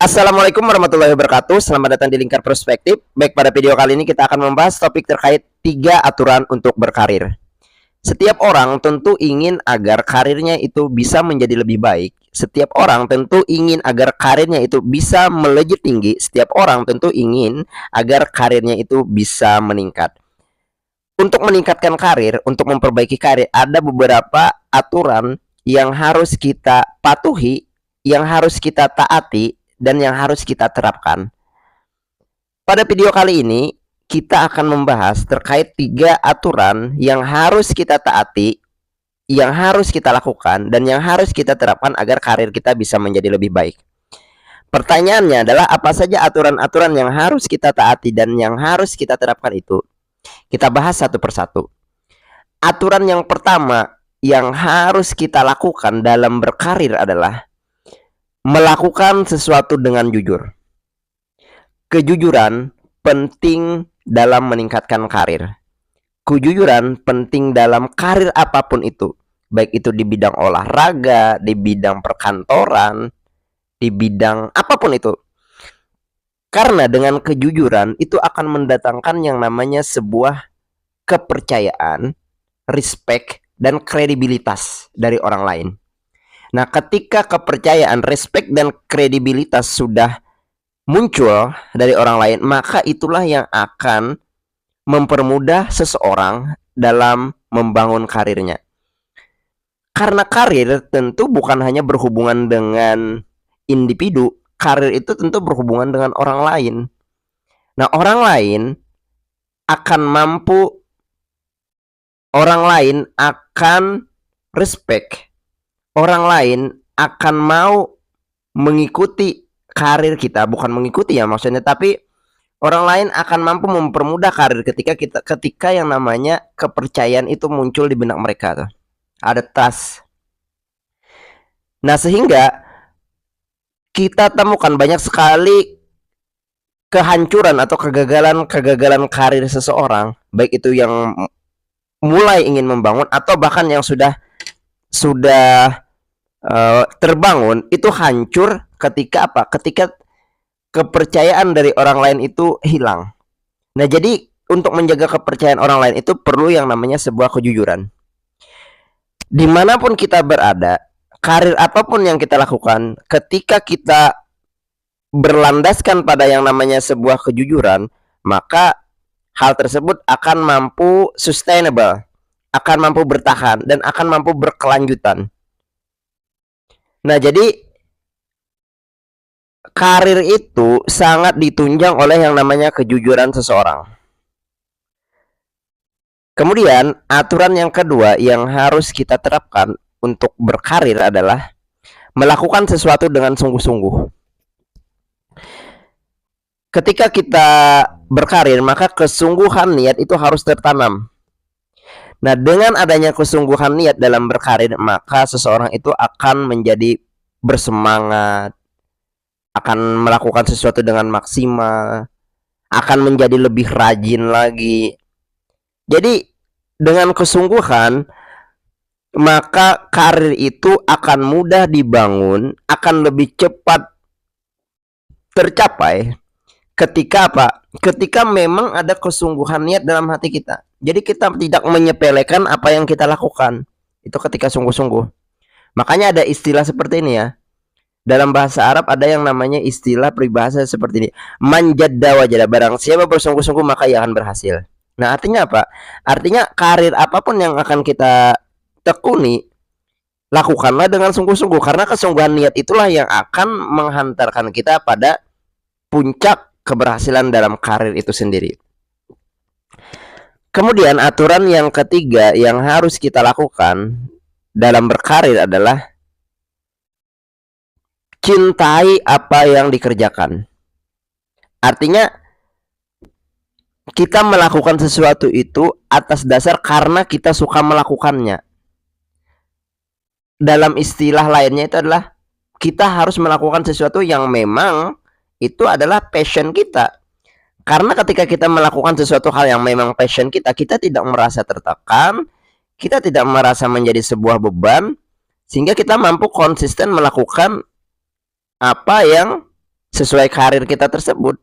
Assalamualaikum warahmatullahi wabarakatuh. Selamat datang di Lingkar Perspektif. Baik, pada video kali ini kita akan membahas topik terkait 3 aturan untuk berkarir. Setiap orang tentu ingin agar karirnya itu bisa menjadi lebih baik. Setiap orang tentu ingin agar karirnya itu bisa melejit tinggi. Setiap orang tentu ingin agar karirnya itu bisa meningkat. Untuk meningkatkan karir, untuk memperbaiki karir, ada beberapa aturan yang harus kita patuhi, yang harus kita taati, dan yang harus kita terapkan. Pada video kali ini, kita akan membahas terkait 3 aturan yang harus kita taati, yang harus kita lakukan, dan yang harus kita terapkan agar karir kita bisa menjadi lebih baik. Pertanyaannya adalah apa saja aturan-aturan yang harus kita taati dan yang harus kita terapkan itu? Kita bahas satu persatu. Aturan yang pertama yang harus kita lakukan dalam berkarir adalah melakukan sesuatu dengan jujur. Kejujuran penting dalam meningkatkan karir. Kejujuran penting dalam karir apapun itu. Baik itu di bidang olahraga, di bidang perkantoran, di bidang apapun itu. Karena dengan kejujuran itu akan mendatangkan yang namanya sebuah kepercayaan, respect, dan kredibilitas dari orang lain. Nah, ketika kepercayaan, respect, dan kredibilitas sudah muncul dari orang lain, maka itulah yang akan mempermudah seseorang dalam membangun karirnya. Karena karir tentu bukan hanya berhubungan dengan individu, karir itu tentu berhubungan dengan orang lain. Nah, orang lain akan mampu, orang lain akan respect, orang lain akan mau mengikuti karir kita, bukan mengikuti ya maksudnya, tapi orang lain akan mampu mempermudah karir ketika yang namanya kepercayaan itu muncul di benak mereka tuh. Ada trust. Nah, sehingga kita temukan banyak sekali kehancuran atau kegagalan karir seseorang, baik itu yang mulai ingin membangun atau bahkan yang sudah terbangun, itu hancur ketika apa? Ketika kepercayaan dari orang lain itu hilang. Nah, jadi untuk menjaga kepercayaan orang lain itu perlu yang namanya sebuah kejujuran. Dimanapun kita berada, karir apapun yang kita lakukan, ketika kita berlandaskan pada yang namanya sebuah kejujuran, maka hal tersebut akan mampu sustainable, akan mampu bertahan, dan akan mampu berkelanjutan. Nah, jadi karir itu sangat ditunjang oleh yang namanya kejujuran seseorang. Kemudian, aturan yang kedua yang harus kita terapkan untuk berkarir adalah melakukan sesuatu dengan sungguh-sungguh. Ketika kita berkarir, maka kesungguhan niat itu harus tertanam. Nah, dengan adanya kesungguhan niat dalam berkarir, maka seseorang itu akan menjadi bersemangat, akan melakukan sesuatu dengan maksimal, akan menjadi lebih rajin lagi. Jadi dengan kesungguhan, maka karir itu akan mudah dibangun, akan lebih cepat tercapai ketika apa? Ketika memang ada kesungguhan niat dalam hati kita. Jadi kita tidak menyepelekan apa yang kita lakukan. Itu ketika sungguh-sungguh. Makanya ada istilah seperti ini ya. Dalam bahasa Arab ada yang namanya istilah peribahasa seperti ini. Man jadda wajada, barang siapa bersungguh-sungguh maka ia akan berhasil. Nah, artinya apa? Artinya karir apapun yang akan kita tekuni, lakukanlah dengan sungguh-sungguh. Karena kesungguhan niat itulah yang akan menghantarkan kita pada puncak keberhasilan dalam karir itu sendiri. Kemudian aturan yang ketiga yang harus kita lakukan dalam berkarir adalah cintai apa yang dikerjakan. Artinya kita melakukan sesuatu itu atas dasar karena kita suka melakukannya. Dalam istilah lainnya itu adalah kita harus melakukan sesuatu yang memang itu adalah passion kita. Karena ketika kita melakukan sesuatu hal yang memang passion kita, kita tidak merasa tertekan, kita tidak merasa menjadi sebuah beban, sehingga kita mampu konsisten melakukan apa yang sesuai karir kita tersebut.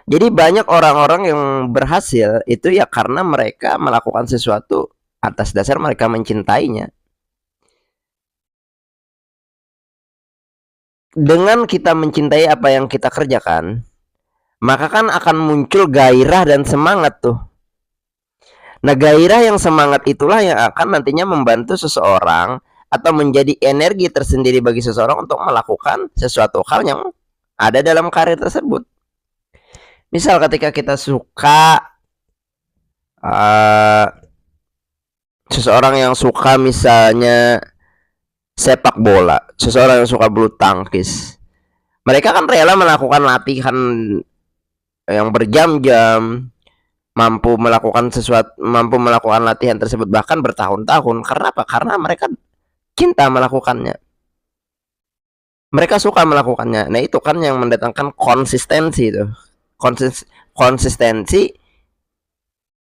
Jadi banyak orang-orang yang berhasil itu ya karena mereka melakukan sesuatu atas dasar mereka mencintainya. Dengan kita mencintai apa yang kita kerjakan, maka kan akan muncul gairah dan semangat tuh. Nah, gairah yang semangat itulah yang akan nantinya membantu seseorang atau menjadi energi tersendiri bagi seseorang untuk melakukan sesuatu hal yang ada dalam karir tersebut. Misal ketika kita suka seseorang yang suka misalnya sepak bola, seseorang yang suka bulu tangkis, mereka kan rela melakukan latihan yang berjam-jam, mampu melakukan latihan tersebut bahkan bertahun-tahun. Karena apa? Karena mereka cinta melakukannya, mereka suka melakukannya. Nah, itu kan yang mendatangkan konsistensi itu. Konsistensi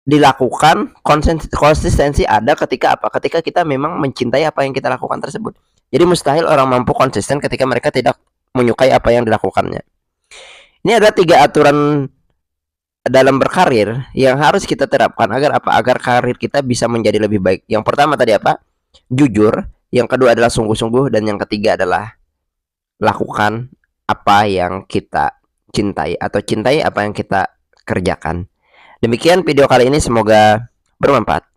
dilakukan, konsistensi ada ketika apa? Ketika kita memang mencintai apa yang kita lakukan tersebut. Jadi mustahil orang mampu konsisten ketika mereka tidak menyukai apa yang dilakukannya. Ini ada 3 aturan dalam berkarir yang harus kita terapkan agar apa? Agar karir kita bisa menjadi lebih baik. Yang pertama tadi apa? Jujur. Yang kedua adalah sungguh-sungguh, dan yang ketiga adalah lakukan apa yang kita cintai atau cintai apa yang kita kerjakan. Demikian video kali ini, semoga bermanfaat.